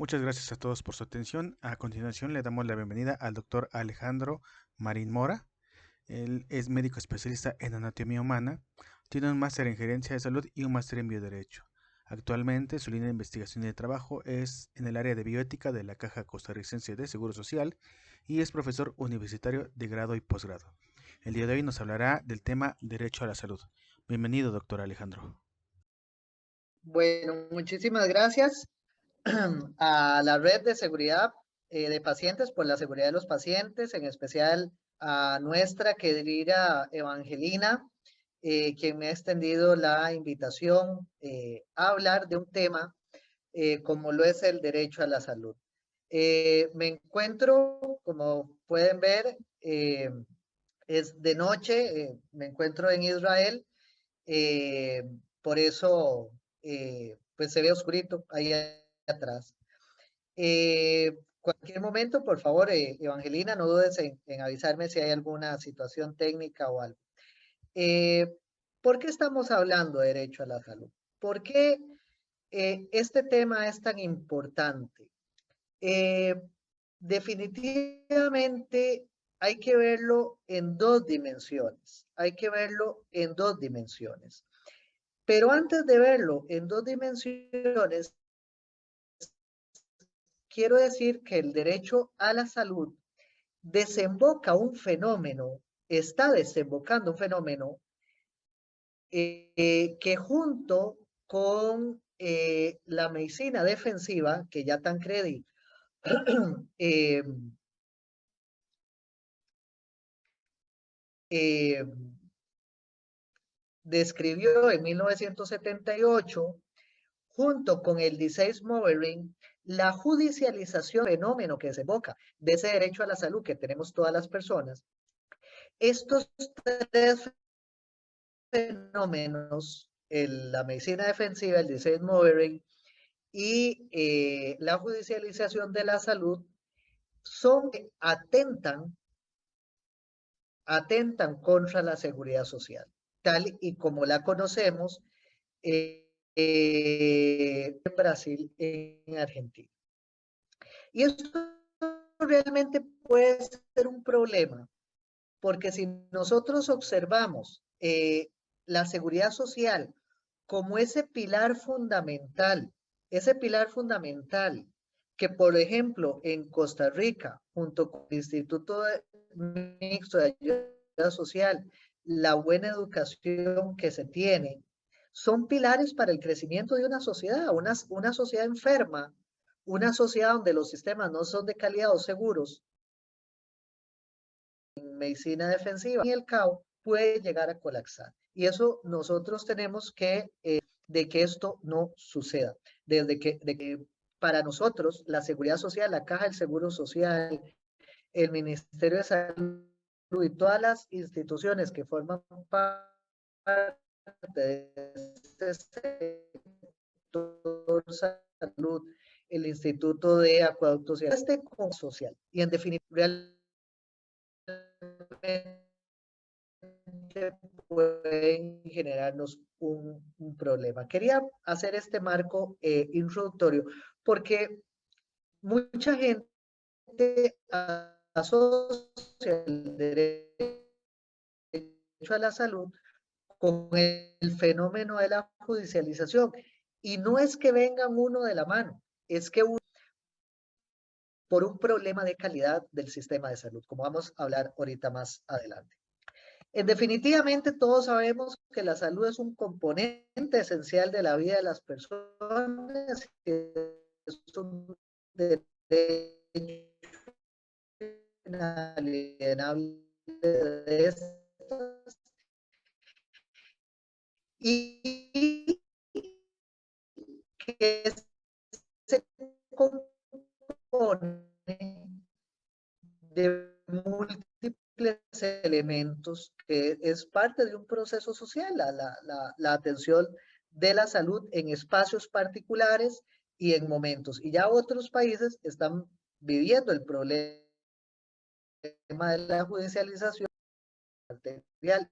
Muchas gracias a todos por su atención. A continuación le damos la bienvenida al doctor Alejandro Marín Mora. Él es médico especialista en anatomía humana, tiene un máster en gerencia de salud y un máster en bioderecho. Actualmente su línea de investigación y de trabajo es en el área de bioética de la Caja Costarricense de Seguro Social y es profesor universitario de grado y posgrado. El día de hoy nos hablará del tema derecho a la salud. Bienvenido, doctor Alejandro. Bueno, muchísimas gracias a la red de seguridad de pacientes por la seguridad de los pacientes, en especial a nuestra querida Evangelina, quien me ha extendido la invitación a hablar de un tema como lo es el derecho a la salud. Me encuentro, como pueden ver, es de noche, me encuentro en Israel, eh, por eso pues se ve oscurito ahí atrás. Cualquier momento, por favor, Evangelina, no dudes en avisarme si hay alguna situación técnica o algo. Eh, ¿Por qué estamos hablando de derecho a la salud? ¿Por qué este tema es tan importante? Eh, Definitivamente hay que verlo en dos dimensiones. Hay que verlo en dos dimensiones. Pero antes de verlo en dos dimensiones, quiero decir que el derecho a la salud desemboca un fenómeno, está desembocando un fenómeno que junto con la medicina defensiva, que ya Tancredi eh, eh, describió en 1978, junto con el disease modeling, la judicialización fenómeno que desemboca de ese derecho a la salud que tenemos todas las personas. Estos tres fenómenos, la medicina defensiva, el disease modeling y la judicialización de la salud, son atentan contra la seguridad social, tal y como la conocemos en Brasil, en Argentina. Y esto realmente puede ser un problema, porque si nosotros observamos la seguridad social como ese pilar fundamental que, por ejemplo, en Costa Rica, junto con el Instituto Mixto de Ayuda Social, la buena educación que se tiene, son pilares para el crecimiento de una sociedad, una sociedad enferma, una sociedad donde los sistemas no son de calidad o seguros, en medicina defensiva, y el caos puede llegar a colapsar. Y eso nosotros tenemos que, de que esto no suceda. De que para nosotros la seguridad social, la caja del seguro social, el Ministerio de Salud y todas las instituciones que forman parte de este sector salud, el Instituto de Acueductos y este social. Y en definitiva, pueden generarnos un problema. Quería hacer este marco introductorio porque mucha gente asocia el derecho a la salud con el fenómeno de la judicialización. Y no es que vengan uno de la mano, es que uno, por un problema de calidad del sistema de salud, como vamos a hablar ahorita más adelante. Definitivamente todos sabemos que la salud es un componente esencial de la vida de las personas, que es un derecho inalienable de estas, y que se compone de múltiples elementos, que es parte de un proceso social, la atención de la salud en espacios particulares y en momentos. Y ya otros países están viviendo el problema de la judicialización arterial.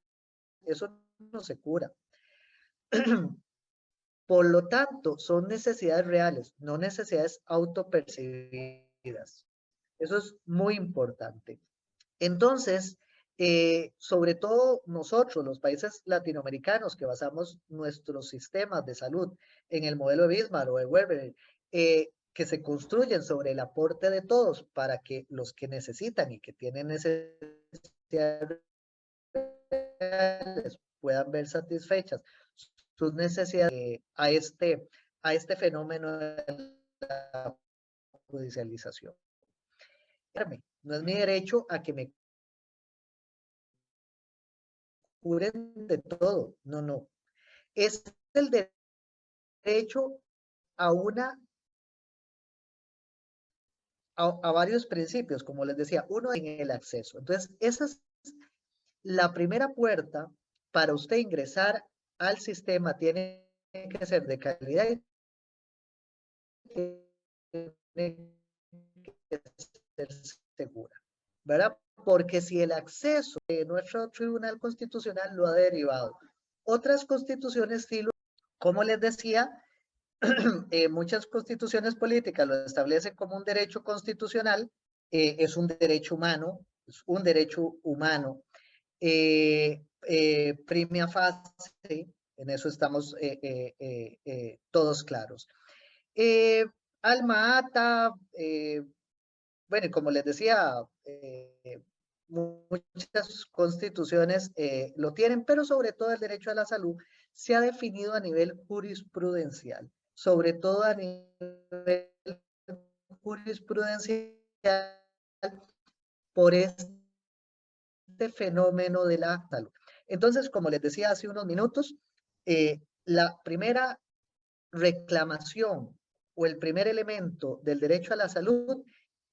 Eso no se cura. Por lo tanto, son necesidades reales, no necesidades autopercibidas. Eso es muy importante. Entonces, sobre todo nosotros, los países latinoamericanos, que basamos nuestros sistemas de salud en el modelo de Bismarck o de Weber, que se construyen sobre el aporte de todos para que los que necesitan y que tienen necesidades puedan ver satisfechas sus necesidades a este fenómeno de la judicialización. No es mi derecho a que me curen de todo, no, no. Es el derecho a a varios principios, como les decía, uno en el acceso. Entonces, esa es la primera puerta para usted ingresar al sistema, tiene que ser de calidad y tiene que ser segura, ¿verdad? Porque si el acceso de nuestro Tribunal Constitucional lo ha derivado, otras constituciones sí lo, como les decía, muchas constituciones políticas lo establecen como un derecho constitucional, es un derecho humano, es un derecho humano, primia facie, en eso estamos todos claros. Alma ata, bueno, como les decía, muchas constituciones lo tienen, pero sobre todo el derecho a la salud se ha definido a nivel jurisprudencial, sobre todo a nivel jurisprudencial por este fenómeno de la salud. Entonces, como les decía hace unos minutos, la primera reclamación o el primer elemento del derecho a la salud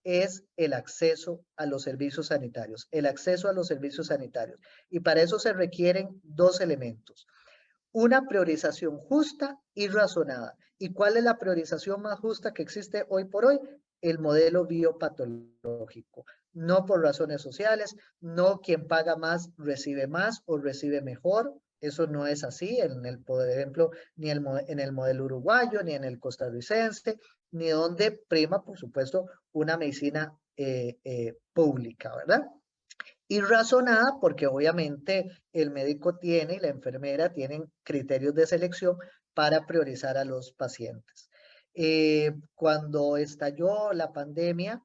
es el acceso a los servicios sanitarios, el acceso a los servicios sanitarios. Y para eso se requieren dos elementos. Una priorización justa y razonada. ¿Y cuál es la priorización más justa que existe hoy por hoy? El modelo biopatológico. No por razones sociales, no quien paga más recibe más o recibe mejor. Eso no es así en el, por ejemplo, ni en el modelo uruguayo, ni en el costarricense, ni donde prima, por supuesto, una medicina pública, ¿verdad? Y razonada porque obviamente el médico tiene y la enfermera tienen criterios de selección para priorizar a los pacientes. Cuando estalló la pandemia,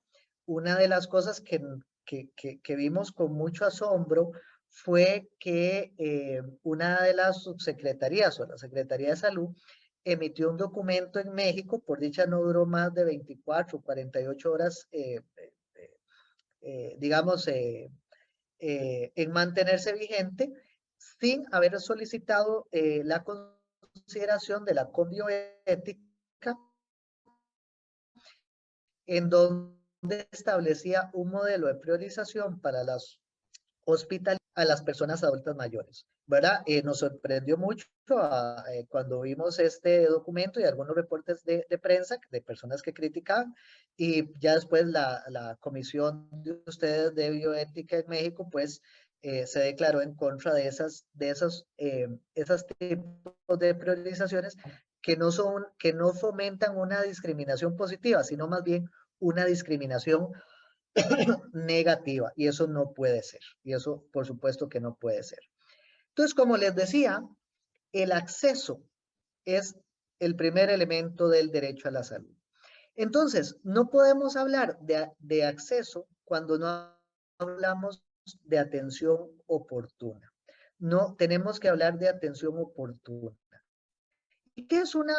una de las cosas que vimos con mucho asombro fue que una de las subsecretarías o la Secretaría de Salud emitió un documento en México, por dicha no duró más de 24 o 48 horas, digamos, en mantenerse vigente sin haber solicitado la consideración de la bioética en donde establecía un modelo de priorización para las hospitales a las personas adultas mayores, ¿verdad? Nos sorprendió mucho cuando vimos este documento y algunos reportes de prensa de personas que criticaban y ya después la comisión de ustedes de bioética en México, pues se declaró en contra de esos tipos de priorizaciones que no fomentan una discriminación positiva, sino más bien una discriminación negativa y eso no puede ser. Y eso por supuesto que no puede ser. Entonces, como les decía, el acceso es el primer elemento del derecho a la salud. Entonces, no podemos hablar de acceso cuando no hablamos de atención oportuna. No, tenemos que hablar de atención oportuna. ¿Y qué es una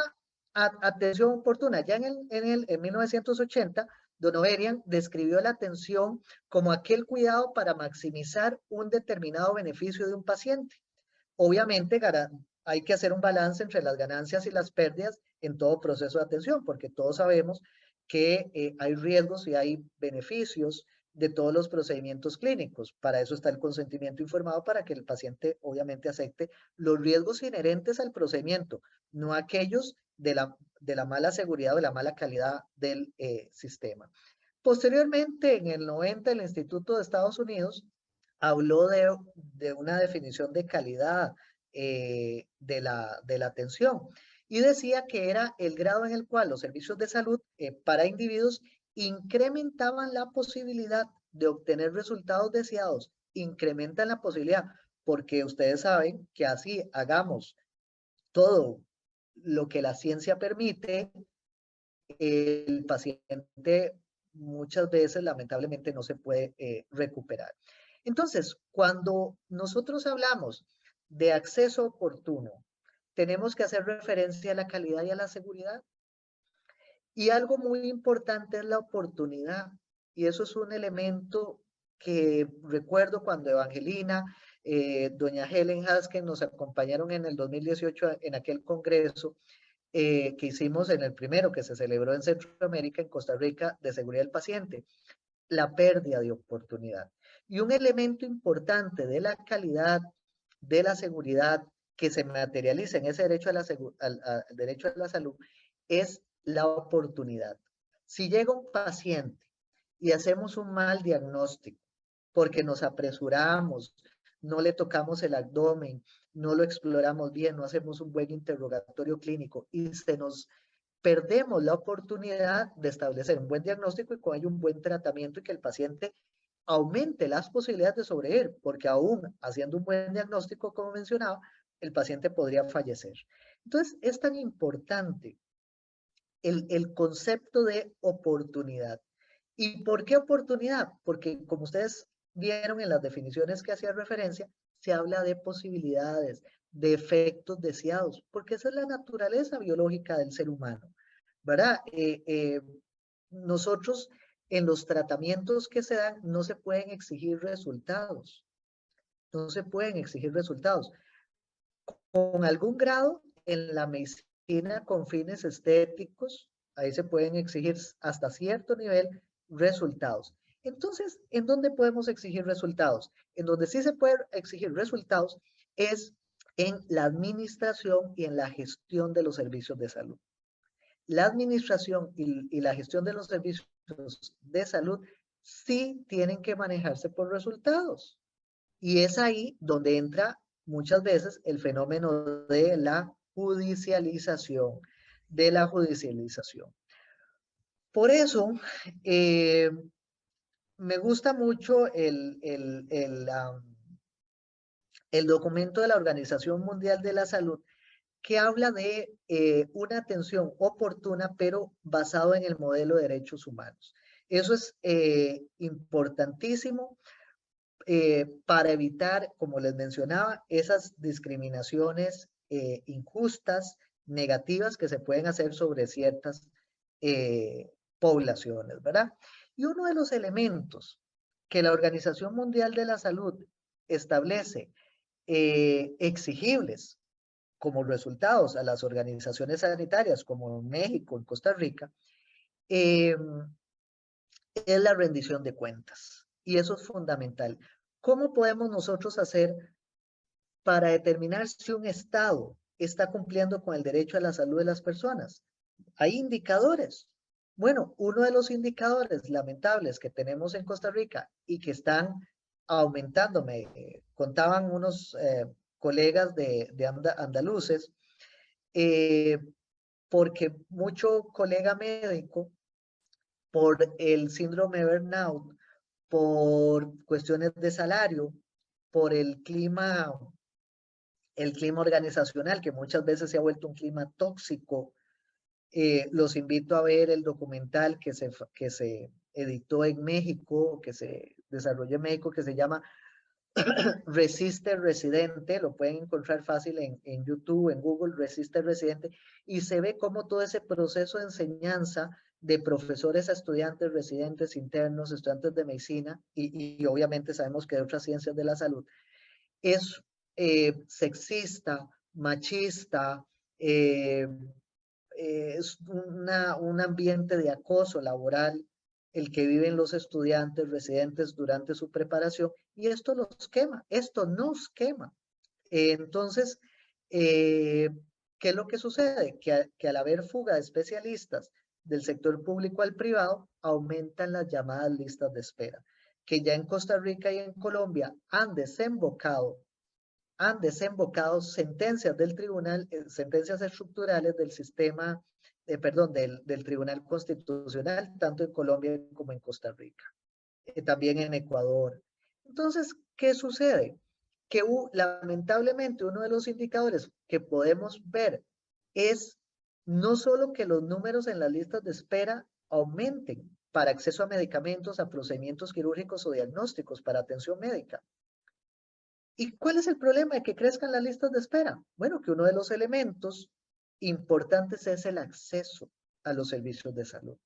atención oportuna? Ya en 1980, Don Overian describió la atención como aquel cuidado para maximizar un determinado beneficio de un paciente. Obviamente, hay que hacer un balance entre las ganancias y las pérdidas en todo proceso de atención, porque todos sabemos que hay riesgos y hay beneficios de todos los procedimientos clínicos. Para eso está el consentimiento informado, para que el paciente obviamente acepte los riesgos inherentes al procedimiento, no aquellos de la mala seguridad o de la mala calidad del sistema. Posteriormente, en el 90, el Instituto de Estados Unidos habló de una definición de calidad de la atención y decía que era el grado en el cual los servicios de salud para individuos incrementaban la posibilidad de obtener resultados deseados, incrementan la posibilidad, porque ustedes saben que así hagamos todo lo que la ciencia permite, el paciente muchas veces lamentablemente no se puede recuperar. Entonces, cuando nosotros hablamos de acceso oportuno, tenemos que hacer referencia a la calidad y a la seguridad. Y algo muy importante es la oportunidad. Y eso es un elemento que recuerdo cuando Evangelina, doña Helen Hasken nos acompañaron en el 2018 en aquel congreso que hicimos en el primero que se celebró en Centroamérica, en Costa Rica, de seguridad del paciente, la pérdida de oportunidad. Y un elemento importante de la calidad, de la seguridad, que se materializa en ese derecho a al derecho a la salud, es la oportunidad. Si llega un paciente y hacemos un mal diagnóstico, porque nos apresuramos, no le tocamos el abdomen, no lo exploramos bien, no hacemos un buen interrogatorio clínico y perdemos la oportunidad de establecer un buen diagnóstico y con ello un buen tratamiento y que el paciente aumente las posibilidades de sobrevivir, porque aún haciendo un buen diagnóstico, como mencionaba, el paciente podría fallecer. Entonces, es tan importante el concepto de oportunidad. ¿Y por qué oportunidad? Porque como ustedes vieron en las definiciones que hacía referencia, se habla de posibilidades, de efectos deseados, porque esa es la naturaleza biológica del ser humano, ¿verdad? Nosotros en los tratamientos que se dan no se pueden exigir resultados, no se pueden exigir resultados. Con algún grado en la medicina con fines estéticos, ahí se pueden exigir hasta cierto nivel resultados. Entonces, ¿en dónde podemos exigir resultados? En donde sí se puede exigir resultados es en la administración y en la gestión de los servicios de salud. La administración y la gestión de los servicios de salud sí tienen que manejarse por resultados. Y es ahí donde entra muchas veces el fenómeno de la judicialización, de la judicialización. Por eso, me gusta mucho el documento de la Organización Mundial de la Salud que habla de una atención oportuna, pero basado en el modelo de derechos humanos. Eso es importantísimo para evitar, como les mencionaba, esas discriminaciones injustas, negativas que se pueden hacer sobre ciertas poblaciones, ¿verdad? Y uno de los elementos que la Organización Mundial de la Salud establece exigibles como resultados a las organizaciones sanitarias, como en México, en Costa Rica, es la rendición de cuentas. Y eso es fundamental. ¿Cómo podemos nosotros hacer para determinar si un Estado está cumpliendo con el derecho a la salud de las personas? Hay indicadores. Bueno, uno de los indicadores lamentables que tenemos en Costa Rica y que están aumentando, me contaban unos colegas de andaluces, porque mucho colega médico por el síndrome de burnout, por cuestiones de salario, por el clima organizacional, que muchas veces se ha vuelto un clima tóxico. Los invito a ver el documental que se editó en México, que se desarrolló en México, que se llama Resiste Residente, lo pueden encontrar fácil en YouTube, en Google, Resiste Residente, y se ve cómo todo ese proceso de enseñanza de profesores a estudiantes, residentes, internos, estudiantes de medicina, y obviamente sabemos que de otras ciencias de la salud, es sexista, machista, es un ambiente de acoso laboral el que viven los estudiantes residentes durante su preparación y esto los quema, esto nos quema. Entonces, ¿qué es lo que sucede? Que al haber fuga de especialistas del sector público al privado, aumentan las llamadas listas de espera, que ya en Costa Rica y en Colombia han desembocado han desembocado sentencias del tribunal, sentencias estructurales del sistema, perdón, del Tribunal Constitucional, tanto en Colombia como en Costa Rica, también en Ecuador. Entonces, ¿qué sucede? Que lamentablemente uno de los indicadores que podemos ver es no solo que los números en las listas de espera aumenten para acceso a medicamentos, a procedimientos quirúrgicos o diagnósticos para atención médica. ¿Y cuál es el problema de que crezcan las listas de espera? Bueno, que uno de los elementos importantes es el acceso a los servicios de salud.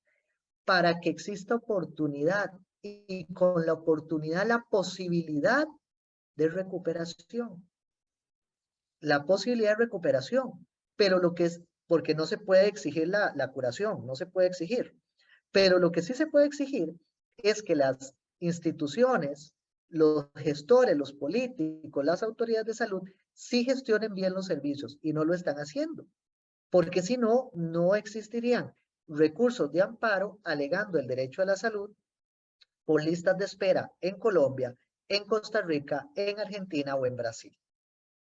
Para que exista oportunidad y con la oportunidad la posibilidad de recuperación. La posibilidad de recuperación. Pero lo que es, porque no se puede exigir la curación, no se puede exigir. Pero lo que sí se puede exigir es que las instituciones, los gestores, los políticos, las autoridades de salud, sí gestionen bien los servicios y no lo están haciendo. Porque si no, no existirían recursos de amparo alegando el derecho a la salud por listas de espera en Colombia, en Costa Rica, en Argentina o en Brasil,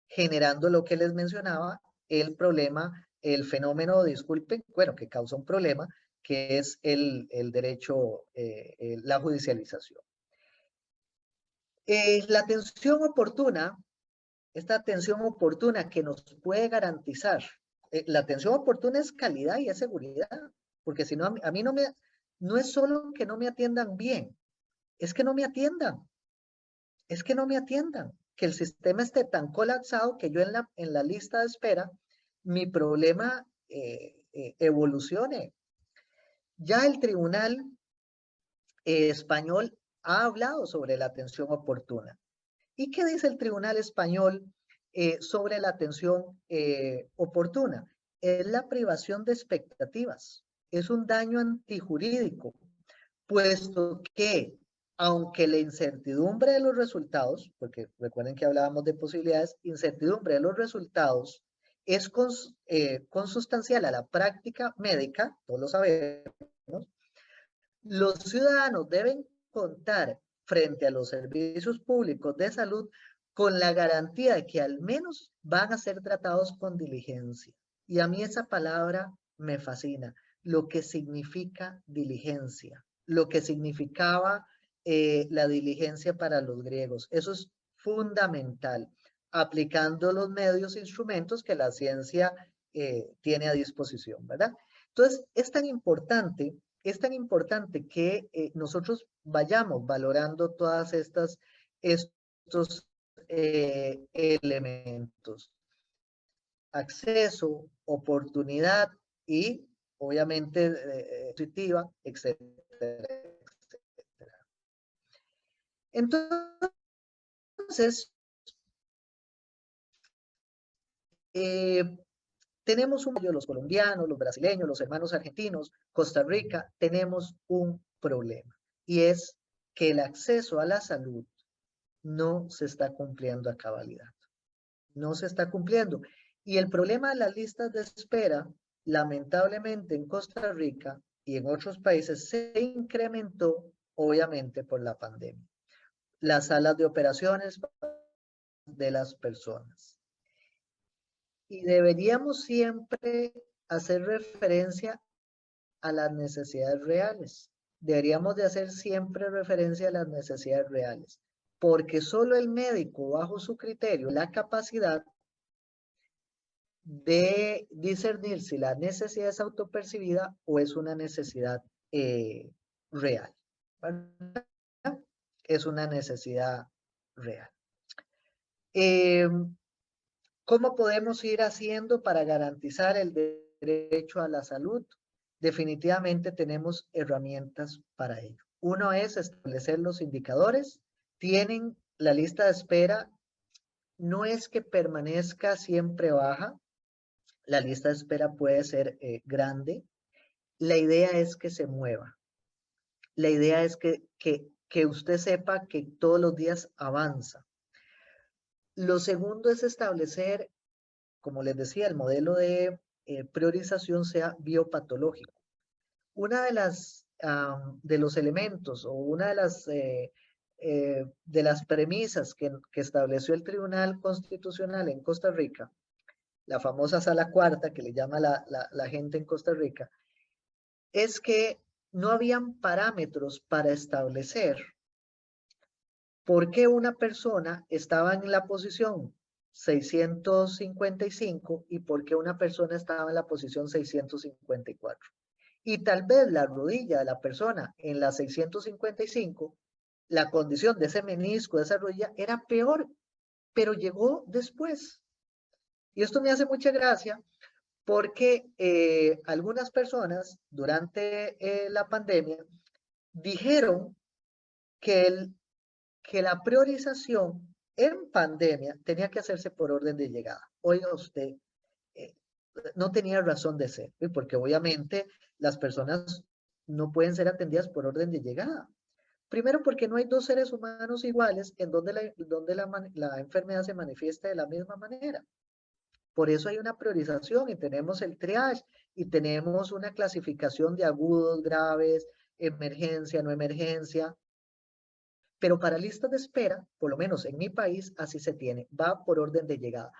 generando lo que les mencionaba, el problema, el fenómeno, disculpen, bueno, que causa un problema, que es el derecho, la judicialización. La atención oportuna, esta atención oportuna que nos puede garantizar, la atención oportuna es calidad y es seguridad, porque si no, a mí no es solo que no me atiendan bien, es que no me atiendan, es que no me atiendan, que el sistema esté tan colapsado que yo en la lista de espera, mi problema evolucione. Ya el tribunal español ha hablado sobre la atención oportuna. ¿Y qué dice el tribunal español sobre la atención oportuna? Es la privación de expectativas, es un daño antijurídico, puesto que aunque la incertidumbre de los resultados, porque recuerden que hablábamos de posibilidades, incertidumbre de los resultados es consustancial a la práctica médica, todos lo sabemos, los ciudadanos deben contar frente a los servicios públicos de salud con la garantía de que al menos van a ser tratados con diligencia. Y a mí esa palabra me fascina, lo que significa diligencia, lo que significaba la diligencia para los griegos. Eso es fundamental, aplicando los medios e instrumentos que la ciencia tiene a disposición, ¿verdad? Entonces, es tan importante que nosotros vayamos valorando todas estos elementos. Acceso, oportunidad y obviamente positiva, etcétera, etcétera. Entonces, tenemos los colombianos, los brasileños, los hermanos argentinos, Costa Rica, tenemos un problema y es que el acceso a la salud no se está cumpliendo a cabalidad. No se está cumpliendo. Y el problema de las listas de espera, lamentablemente en Costa Rica y en otros países, se incrementó obviamente por la pandemia. Las salas de operaciones de las personas. Y deberíamos siempre hacer referencia a las necesidades reales. Deberíamos de hacer siempre referencia a las necesidades reales, porque solo el médico, bajo su criterio, la capacidad de discernir si la necesidad es autopercibida o es una necesidad real. ¿Verdad? Es una necesidad real. ¿Cómo podemos ir haciendo para garantizar el derecho a la salud? Definitivamente tenemos herramientas para ello. Uno es establecer los indicadores. Tienen la lista de espera, no es que permanezca siempre baja, la lista de espera puede ser grande. La idea es que se mueva. La idea es que usted sepa que todos los días avanza. Lo segundo es establecer, como les decía, el modelo de priorización sea biopatológico. Una de los elementos o una de las de las premisas que estableció el Tribunal Constitucional en Costa Rica, la famosa sala cuarta que le llama la gente en Costa Rica, es que no habían parámetros para establecer por qué una persona estaba en la posición 655 y por qué una persona estaba en la posición 654. Y tal vez la rodilla de la persona en la 655, la condición de ese menisco, de esa rodilla, era peor, pero llegó después. Y esto me hace mucha gracia porque algunas personas durante la pandemia dijeron que, que la priorización en pandemia tenía que hacerse por orden de llegada. Oiga usted, eh, no tenía razón de ser, porque obviamente las personas no pueden ser atendidas por orden de llegada. Primero porque no hay dos seres humanos iguales en donde la enfermedad se manifiesta de la misma manera. Por eso hay una priorización y tenemos el triage y tenemos una clasificación de agudos, graves, emergencia, no emergencia. Pero para listas de espera, por lo menos en mi país, así se tiene, va por orden de llegada.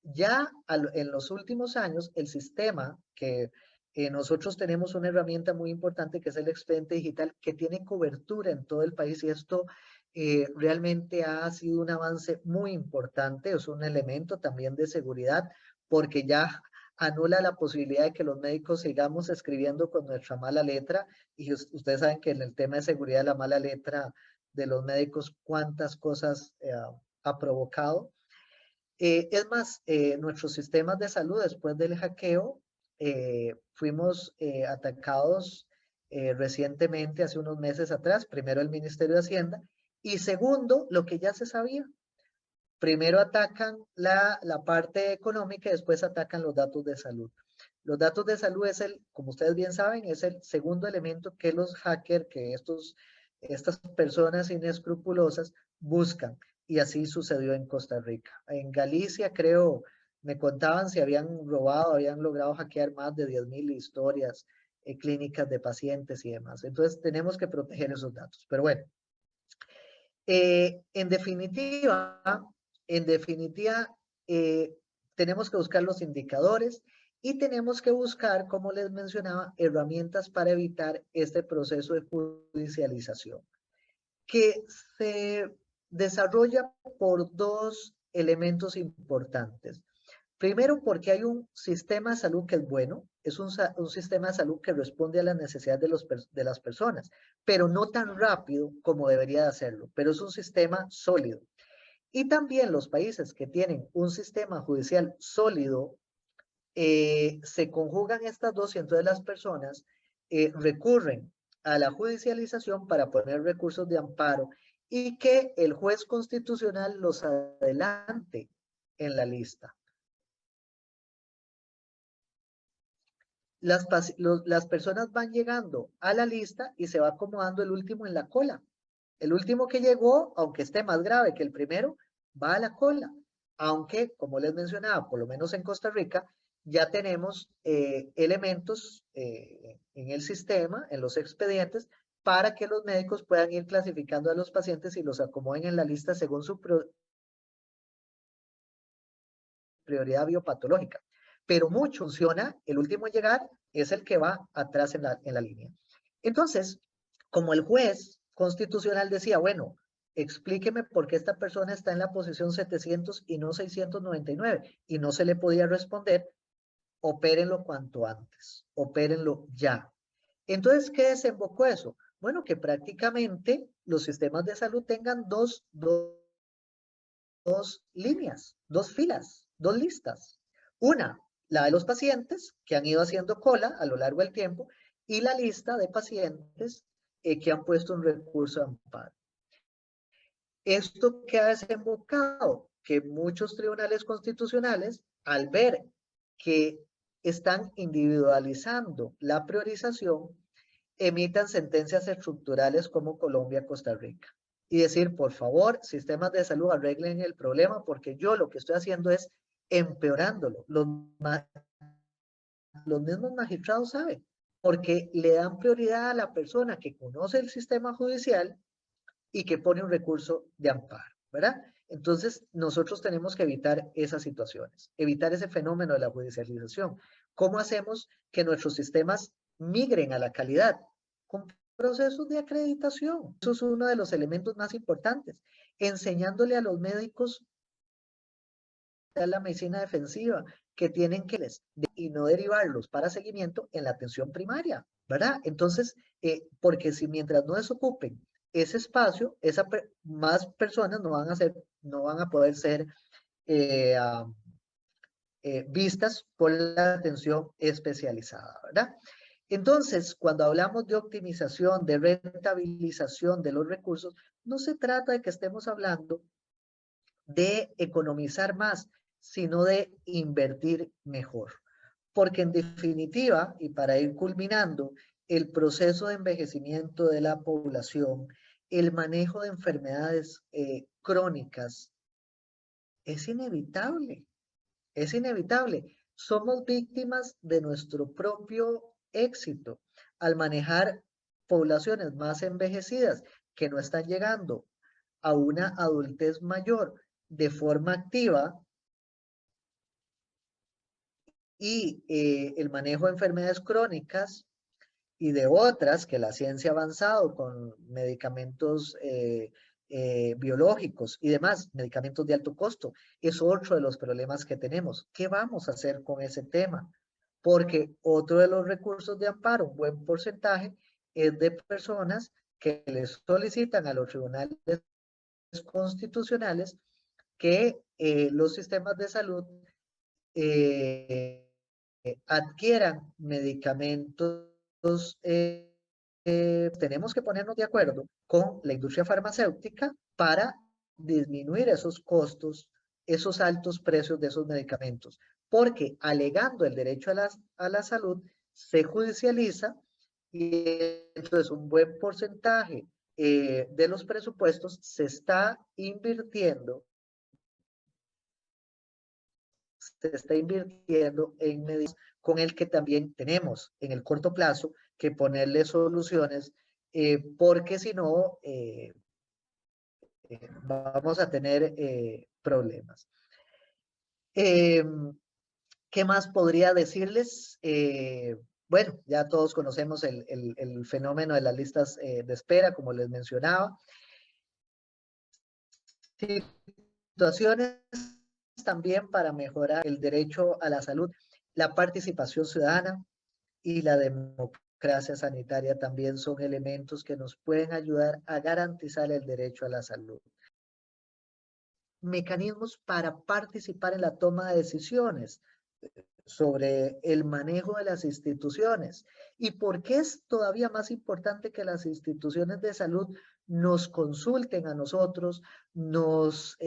Ya en los últimos años, el sistema que nosotros tenemos una herramienta muy importante que es el expediente digital que tiene cobertura en todo el país y esto realmente ha sido un avance muy importante, es un elemento también de seguridad porque ya anula la posibilidad de que los médicos sigamos escribiendo con nuestra mala letra y ustedes saben que en el tema de seguridad la mala letra de los médicos cuántas cosas ha provocado. Es más, nuestros sistemas de salud después del hackeo fuimos atacados recientemente, hace unos meses atrás, primero el Ministerio de Hacienda y segundo, lo que ya se sabía. Primero atacan la parte económica y después atacan los datos de salud. Los datos de salud es como ustedes bien saben, es el segundo elemento que los hackers, que estas personas inescrupulosas buscan. Y así sucedió en Costa Rica. En Galicia, creo, me contaban si habían robado, habían logrado hackear más de 10,000 historias clínicas de pacientes y demás. Entonces, tenemos que proteger esos datos. Pero bueno, en definitiva, en definitiva, tenemos que buscar los indicadores y tenemos que buscar, como les mencionaba, herramientas para evitar este proceso de judicialización, que se desarrolla por dos elementos importantes. Primero, porque hay un sistema de salud que es bueno, es un sistema de salud que responde a las necesidades de las personas, pero no tan rápido como debería de hacerlo, pero es un sistema sólido. Y también los países que tienen un sistema judicial sólido, se conjugan estas dos y entonces las personas recurren a la judicialización para poner recursos de amparo y que el juez constitucional los adelante en la lista. Las personas van llegando a la lista y se va acomodando el último en la cola. El último que llegó, aunque esté más grave que el primero, va a la cola. Aunque, como les mencionaba, por lo menos en Costa Rica, ya tenemos elementos en el sistema, en los expedientes, para que los médicos puedan ir clasificando a los pacientes y los acomoden en la lista según su prioridad biopatológica. Pero mucho funciona, el último en llegar es el que va atrás en la línea. Entonces, como el juez constitucional decía, bueno, explíqueme por qué esta persona está en la posición 700 y no 699, y no se le podía responder, opérenlo cuanto antes, opérenlo ya. Entonces, ¿qué desembocó eso? Bueno, que prácticamente los sistemas de salud tengan dos líneas, dos filas, dos listas. Una, la de los pacientes que han ido haciendo cola a lo largo del tiempo y la lista de pacientes que han puesto un recurso de amparo. ¿Esto qué ha desembocado? Que muchos tribunales constitucionales, al ver que están individualizando la priorización, emitan sentencias estructurales como Colombia, Costa Rica. Y decir, por favor, sistemas de salud arreglen el problema porque yo lo que estoy haciendo es empeorándolo. Los mismos magistrados saben, porque le dan prioridad a la persona que conoce el sistema judicial y que pone un recurso de amparo, ¿verdad? Entonces, nosotros tenemos que evitar esas situaciones, evitar ese fenómeno de la judicialización. ¿Cómo hacemos que nuestros sistemas migren a la calidad? Con procesos de acreditación. Eso es uno de los elementos más importantes. Enseñándole a los médicos la medicina defensiva que tienen que y no derivarlos para seguimiento en la atención primaria, ¿verdad? Entonces, porque si mientras no desocupen ese espacio, más personas no van a poder ser vistas por la atención especializada, ¿verdad? Entonces, cuando hablamos de optimización, de rentabilización de los recursos, no se trata de que estemos hablando de economizar más, sino de invertir mejor. Porque en definitiva, y para ir culminando, el proceso de envejecimiento de la población, el manejo de enfermedades crónicas, es inevitable, es inevitable. Somos víctimas de nuestro propio éxito al manejar poblaciones más envejecidas que no están llegando a una adultez mayor de forma activa y el manejo de enfermedades crónicas y de otras que la ciencia ha avanzado con medicamentos biológicos y demás, medicamentos de alto costo, es otro de los problemas que tenemos. ¿Qué vamos a hacer con ese tema? Porque otro de los recursos de amparo, un buen porcentaje, es de personas que les solicitan a los tribunales constitucionales que los sistemas de salud adquieran medicamentos, tenemos que ponernos de acuerdo con la industria farmacéutica para disminuir esos costos, esos altos precios de esos medicamentos, porque alegando el derecho a la salud, se judicializa y entonces un buen porcentaje de los presupuestos se está invirtiendo en medidas con el que también tenemos en el corto plazo que ponerle soluciones, porque si no, vamos a tener problemas. ¿Qué más podría decirles? Bueno, ya todos conocemos el fenómeno de las listas de espera, como les mencionaba. Situaciones también para mejorar el derecho a la salud, la participación ciudadana y la democracia sanitaria también son elementos que nos pueden ayudar a garantizar el derecho a la salud. Mecanismos para participar en la toma de decisiones sobre el manejo de las instituciones. ¿Y por qué es todavía más importante que las instituciones de salud nos consulten a nosotros, nos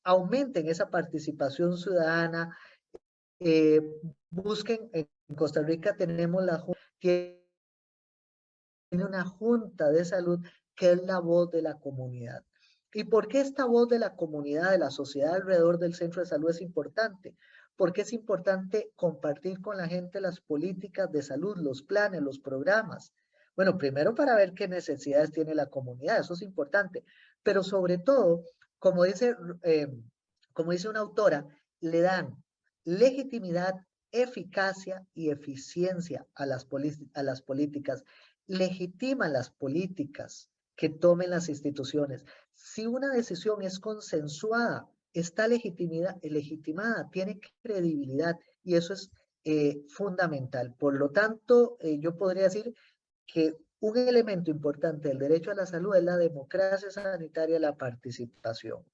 aumenten esa participación ciudadana, busquen, en Costa Rica tenemos tiene una junta de salud que es la voz de la comunidad. ¿Y por qué esta voz de la comunidad, de la sociedad alrededor del centro de salud es importante? Porque es importante compartir con la gente las políticas de salud, los planes, los programas. Bueno, primero para ver qué necesidades tiene la comunidad, eso es importante, pero sobre todo, como dice una autora, le dan legitimidad, eficacia y eficiencia a las políticas, legitiman las políticas que tomen las instituciones. Si una decisión es consensuada, está legitimada, tiene credibilidad y eso es fundamental. Por lo tanto, yo podría decir que un elemento importante del derecho a la salud es la democracia sanitaria, la participación.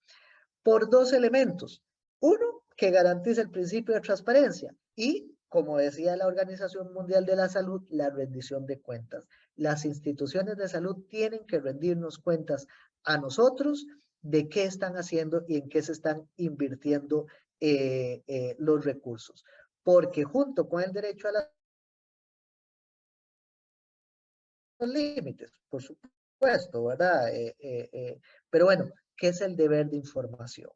Por dos elementos. Uno, que garantiza el principio de transparencia y, como decía la Organización Mundial de la Salud, la rendición de cuentas. Las instituciones de salud tienen que rendirnos cuentas a nosotros de qué están haciendo y en qué se están invirtiendo los recursos. Porque junto con el derecho a los límites, por supuesto, ¿verdad? Pero bueno, ¿qué es el deber de información?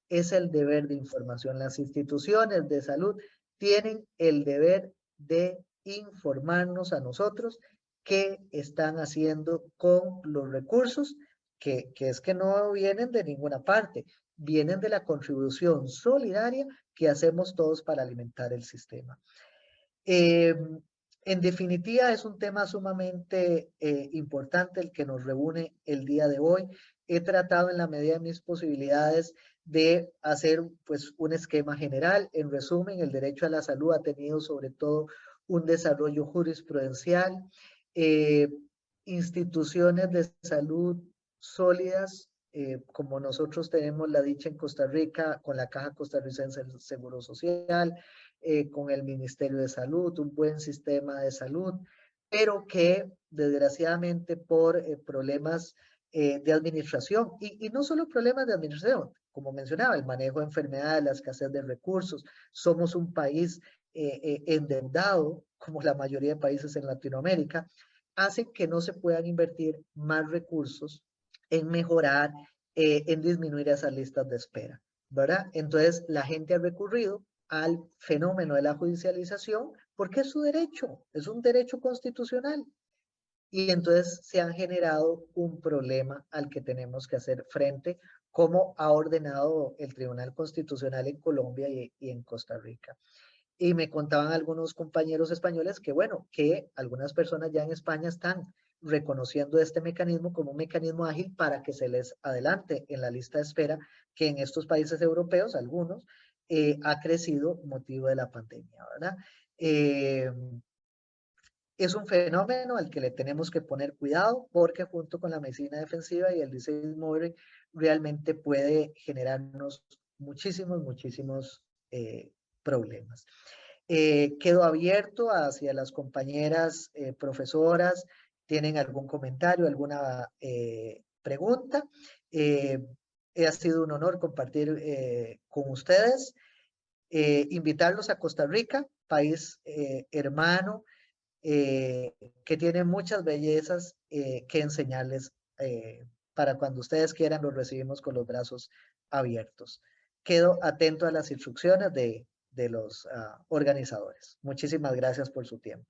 Es el deber de información. Las instituciones de salud tienen el deber de informarnos a nosotros qué están haciendo con los recursos, que es que no vienen de ninguna parte, vienen de la contribución solidaria que hacemos todos para alimentar el sistema. Eh, en definitiva, es un tema sumamente importante el que nos reúne el día de hoy. He tratado en la medida de mis posibilidades de hacer pues un esquema general. En resumen, el derecho a la salud ha tenido sobre todo un desarrollo jurisprudencial, eh, instituciones de salud sólidas, como nosotros tenemos la dicha en Costa Rica con la Caja Costarricense del Seguro Social, con el Ministerio de Salud, un buen sistema de salud, pero que desgraciadamente por problemas de administración, y no solo problemas de administración, como mencionaba, el manejo de enfermedades, la escasez de recursos, somos un país endeudado, como la mayoría de países en Latinoamérica, hacen que no se puedan invertir más recursos en mejorar, en disminuir esas listas de espera, ¿verdad? Entonces, la gente ha recurrido al fenómeno de la judicialización porque es un derecho constitucional. Y entonces se han generado un problema al que tenemos que hacer frente, como ha ordenado el Tribunal Constitucional en Colombia y en Costa Rica. Y me contaban algunos compañeros españoles que, bueno, que algunas personas ya en España están reconociendo este mecanismo como un mecanismo ágil para que se les adelante en la lista de espera que en estos países europeos, algunos, ha crecido motivo de la pandemia, ¿verdad? Eh, es un fenómeno al que le tenemos que poner cuidado porque junto con la medicina defensiva y el disease modeling realmente puede generarnos muchísimos problemas. Quedo abierto hacia las compañeras profesoras, tienen algún comentario, alguna pregunta. Eh, ha sido un honor compartir con ustedes, invitarlos a Costa Rica, país hermano, que tiene muchas bellezas que enseñarles. Para cuando ustedes quieran, los recibimos con los brazos abiertos. Quedo atento a las instrucciones de los organizadores. Muchísimas gracias por su tiempo.